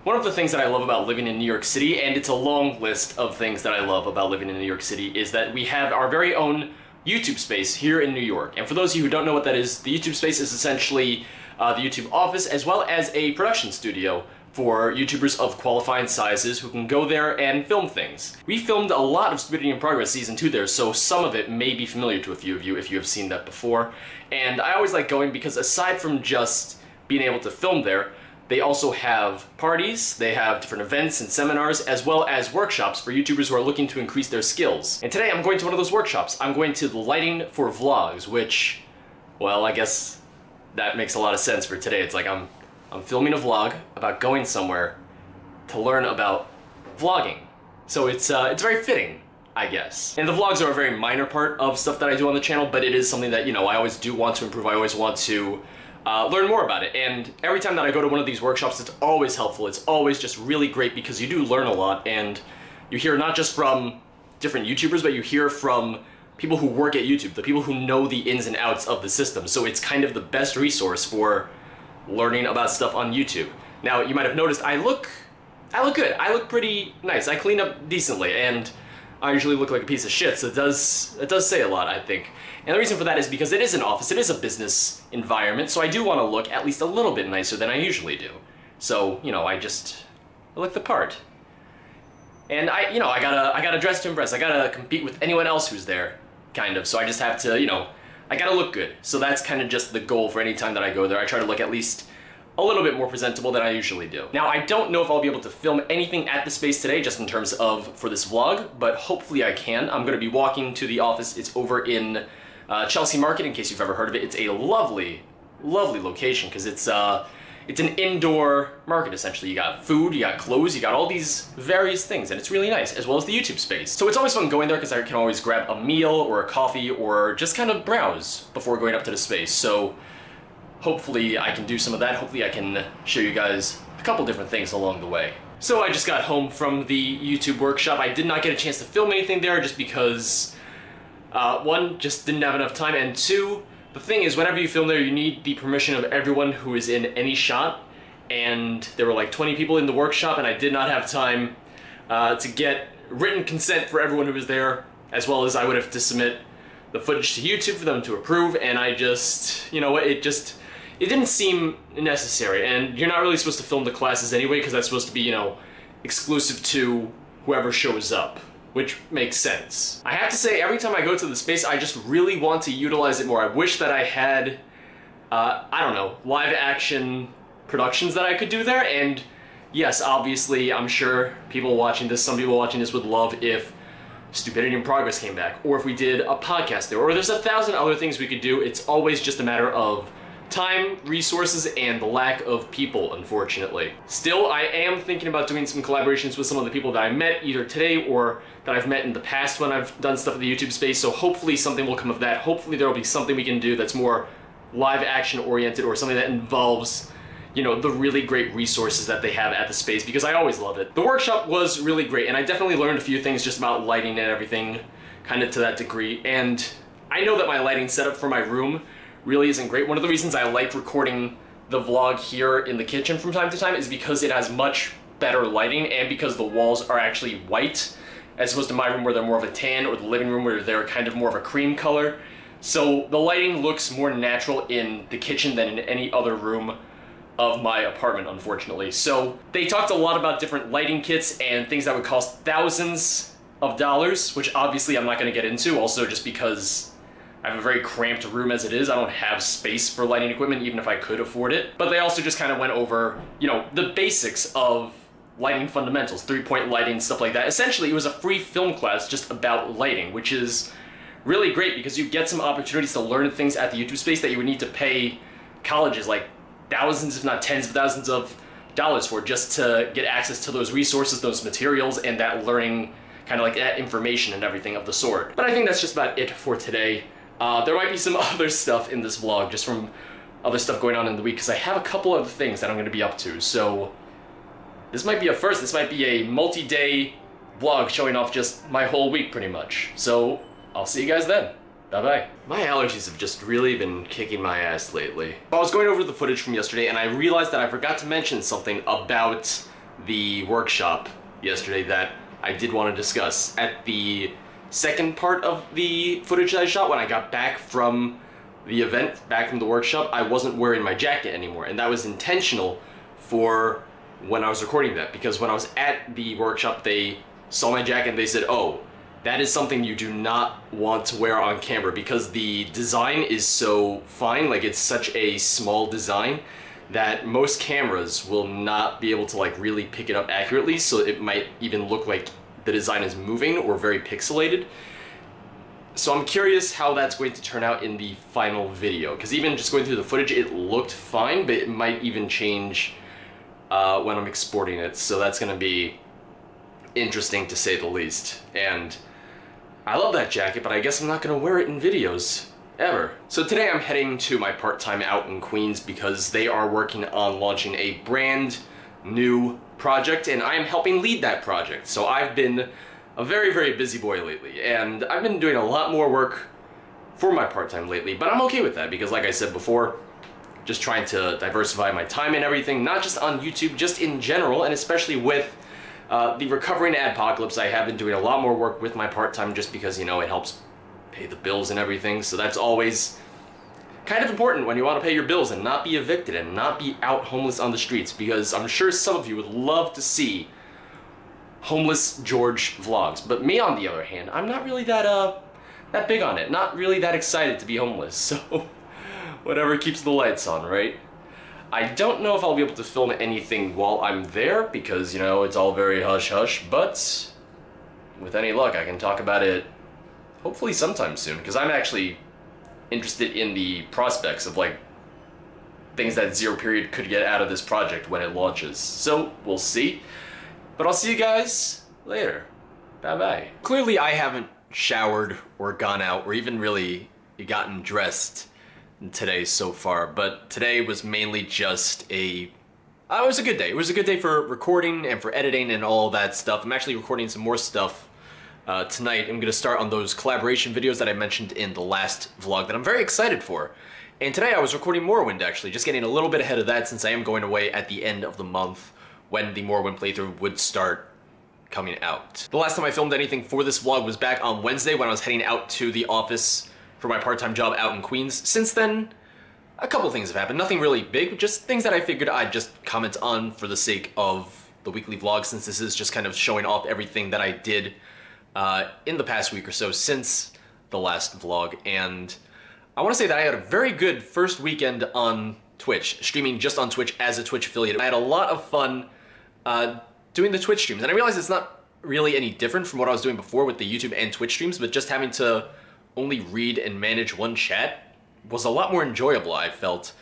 One of the things that I love about living in New York City, and it's a long list of things that I love about living in New York City, is that we have our very own YouTube space here in New York. And for those of you who don't know what that is, the YouTube space is essentially the YouTube office as well as a production studio for YouTubers of qualifying sizes who can go there and film things. We filmed a lot of Stupidity in Progress Season 2 there, so some of it may be familiar to a few of you if you have seen that before. And I always like going because aside from just being able to film there, they also have parties, they have different events and seminars, as well as workshops for YouTubers who are looking to increase their skills. And today I'm going to one of those workshops. I'm going to the lighting for vlogs, which, well, I guess that makes a lot of sense for today. It's like I'm filming a vlog about going somewhere to learn about vlogging. So it's very fitting, I guess. And the vlogs are a very minor part of stuff that I do on the channel, but it is something that, you know, I always do want to improve. I always want to learn more about it. And every time that I go to one of these workshops, it's always helpful. It's always just really great because you do learn a lot, and you hear not just from different YouTubers, but you hear from people who work at YouTube, the people who know the ins and outs of the system. So it's kind of the best resource for learning about stuff on YouTube. Now, you might have noticed I look good. I look pretty nice. I clean up decently, and I usually look like a piece of shit, so it does say a lot, I think. And the reason for that is because it is an office, it is a business environment, so I do want to look at least a little bit nicer than I usually do. So, you know, I look the part. And I gotta dress to impress. I gotta compete with anyone else who's there, kind of. So I just have to, you know, I gotta look good. So that's kind of just the goal for any time that I go there. I try to look at least a little bit more presentable than I usually do. Now, I don't know if I'll be able to film anything at the space today, just in terms of for this vlog, but hopefully I can. I'm gonna be walking to the office. It's over in Chelsea Market, in case you've ever heard of it. It's a lovely, lovely location because it's an indoor market, essentially. You got food, you got clothes, you got all these various things, and it's really nice, as well as the YouTube space. So it's always fun going there because I can always grab a meal or a coffee or just kind of browse before going up to the space. So hopefully I can do some of that. Hopefully I can show you guys a couple different things along the way. So I just got home from the YouTube workshop. I did not get a chance to film anything there just because one, just didn't have enough time, and two, the thing is, whenever you film there, you need the permission of everyone who is in any shot, and there were like 20 people in the workshop, and I did not have time to get written consent for everyone who was there, as well as I would have to submit the footage to YouTube for them to approve, and I just, you know what, it didn't seem necessary, and you're not really supposed to film the classes anyway, because that's supposed to be, you know, exclusive to whoever shows up, which makes sense. I have to say, every time I go to the space, I just really want to utilize it more. I wish that I had, I don't know, live action productions that I could do there, and yes, obviously, I'm sure some people watching this would love if Stupidity in Progress came back, or if we did a podcast there, or there's 1,000 other things we could do. It's always just a matter of time, resources, and the lack of people, unfortunately. Still, I am thinking about doing some collaborations with some of the people that I met either today or that I've met in the past when I've done stuff at the YouTube space, so hopefully something will come of that. Hopefully there will be something we can do that's more live action oriented, or something that involves, you know, the really great resources that they have at the space, because I always love it. The workshop was really great, and I definitely learned a few things just about lighting and everything, kind of to that degree, and I know that my lighting setup for my room really isn't great. One of the reasons I like recording the vlog here in the kitchen from time to time is because it has much better lighting, and because the walls are actually white, as opposed to my room where they're more of a tan, or the living room where they're kind of more of a cream color. So the lighting looks more natural in the kitchen than in any other room of my apartment, unfortunately. So they talked a lot about different lighting kits and things that would cost thousands of dollars, which obviously I'm not going to get into, also just because I have a very cramped room as it is. I don't have space for lighting equipment, even if I could afford it. But they also just kind of went over, you know, the basics of lighting fundamentals, 3-point lighting, stuff like that. Essentially, it was a free film class just about lighting, which is really great because you get some opportunities to learn things at the YouTube space that you would need to pay colleges like thousands, if not tens of thousands of dollars for, just to get access to those resources, those materials, and that learning, kind of like that information and everything of the sort. But I think that's just about it for today. There might be some other stuff in this vlog, just from other stuff going on in the week, because I have a couple of things that I'm going to be up to, so this might be a first. This might be a multi-day vlog showing off just my whole week, pretty much. So, I'll see you guys then. Bye-bye. My allergies have just really been kicking my ass lately. I was going over the footage from yesterday, and I realized that I forgot to mention something about the workshop yesterday that I did want to discuss. At the second part of the footage that I shot when I got back from the event, back from the workshop, I wasn't wearing my jacket anymore, and that was intentional for when I was recording that, because when I was at the workshop, they saw my jacket and they said, oh, that is something you do not want to wear on camera because the design is so fine, like it's such a small design that most cameras will not be able to like really pick it up accurately, so it might even look like the design is moving or very pixelated. So I'm curious how that's going to turn out in the final video, because even just going through the footage, it looked fine, but it might even change when I'm exporting it, so that's going to be interesting to say the least. And I love that jacket, but I guess I'm not going to wear it in videos ever. So today I'm heading to my part-time out in Queens because they are working on launching a brand new project, and I am helping lead that project. So I've been a very, very busy boy lately, and I've been doing a lot more work for my part-time lately, but I'm okay with that because, like I said before, just trying to diversify my time and everything, not just on YouTube, just in general, and especially with the recovering adpocalypse. I have been doing a lot more work with my part-time just because, you know, it helps pay the bills and everything, so that's always kind of important when you want to pay your bills and not be evicted and not be out homeless on the streets, because I'm sure some of you would love to see homeless George vlogs. But me, on the other hand, I'm not really that big on it, not really that excited to be homeless, so whatever keeps the lights on, right? I don't know if I'll be able to film anything while I'm there because, you know, it's all very hush-hush, but with any luck I can talk about it hopefully sometime soon, because I'm actually interested in the prospects of, like, things that Zero Period could get out of this project when it launches. So, we'll see. But I'll see you guys later. Bye-bye. Clearly I haven't showered or gone out or even really gotten dressed today so far, but today was mainly just it was a good day. It was a good day for recording and for editing and all that stuff. I'm actually recording some more stuff tonight. I'm gonna start on those collaboration videos that I mentioned in the last vlog that I'm very excited for. And today I was recording Morrowind, actually, just getting a little bit ahead of that since I am going away at the end of the month when the Morrowind playthrough would start coming out. The last time I filmed anything for this vlog was back on Wednesday when I was heading out to the office for my part-time job out in Queens. Since then, a couple things have happened. Nothing really big, just things that I figured I'd just comment on for the sake of the weekly vlog, since this is just kind of showing off everything that I did in the past week or so since the last vlog. And I want to say that I had a very good first weekend on Twitch, streaming just on Twitch as a Twitch affiliate. I had a lot of fun doing the Twitch streams, and I realized it's not really any different from what I was doing before with the YouTube and Twitch streams, but just having to only read and manage one chat was a lot more enjoyable, I felt.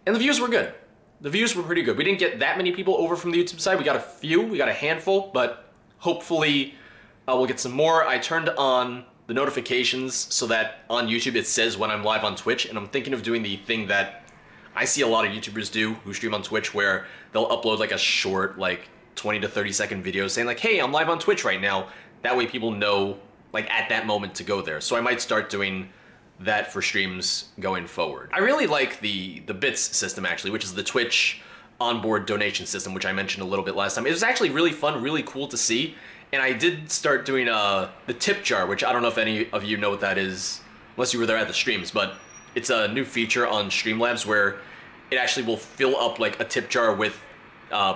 And the views were good. The views were pretty good. We didn't get that many people over from the YouTube side. We got a few, we got a handful, but hopefully we'll get some more. I turned on the notifications so that on YouTube it says when I'm live on Twitch, and I'm thinking of doing the thing that I see a lot of YouTubers do who stream on Twitch, where they'll upload like a short, like 20 to 30 second video saying like, hey, I'm live on Twitch right now. That way people know, like, at that moment to go there. So I might start doing that for streams going forward. I really like the bits system, actually, which is the Twitch onboard donation system, which I mentioned a little bit last time. It was actually really fun, really cool to see. And I did start doing the tip jar, which I don't know if any of you know what that is, unless you were there at the streams, but it's a new feature on Streamlabs where it actually will fill up like a tip jar with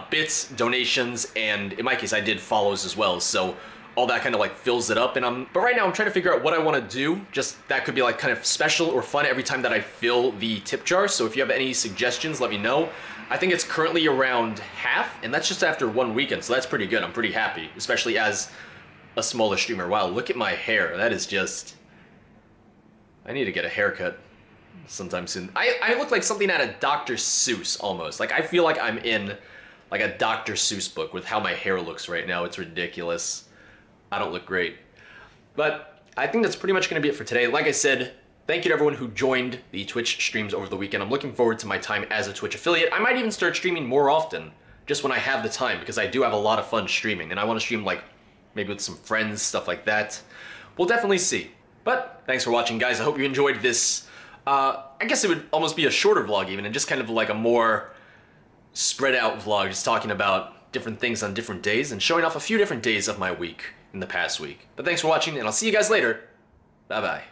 bits, donations, and in my case I did follows as well, so all that kind of like fills it up. And but right now I'm trying to figure out what I want to do, just that could be like kind of special or fun every time that I fill the tip jar. So if you have any suggestions, let me know. I think it's currently around half, and that's just after one weekend, so that's pretty good. I'm pretty happy, especially as a smaller streamer. Wow, look at my hair. That is just... I need to get a haircut sometime soon. I look like something out of Dr. Seuss, almost. Like, I feel like I'm in like a Dr. Seuss book with how my hair looks right now. It's ridiculous. I don't look great. But I think that's pretty much going to be it for today. Like I said, thank you to everyone who joined the Twitch streams over the weekend. I'm looking forward to my time as a Twitch affiliate. I might even start streaming more often, just when I have the time, because I do have a lot of fun streaming, and I want to stream like maybe with some friends, stuff like that. We'll definitely see. But thanks for watching, guys. I hope you enjoyed this. I guess it would almost be a shorter vlog even, and just kind of like a more spread out vlog, just talking about different things on different days and showing off a few different days of my week in the past week. But thanks for watching, and I'll see you guys later. Bye-bye.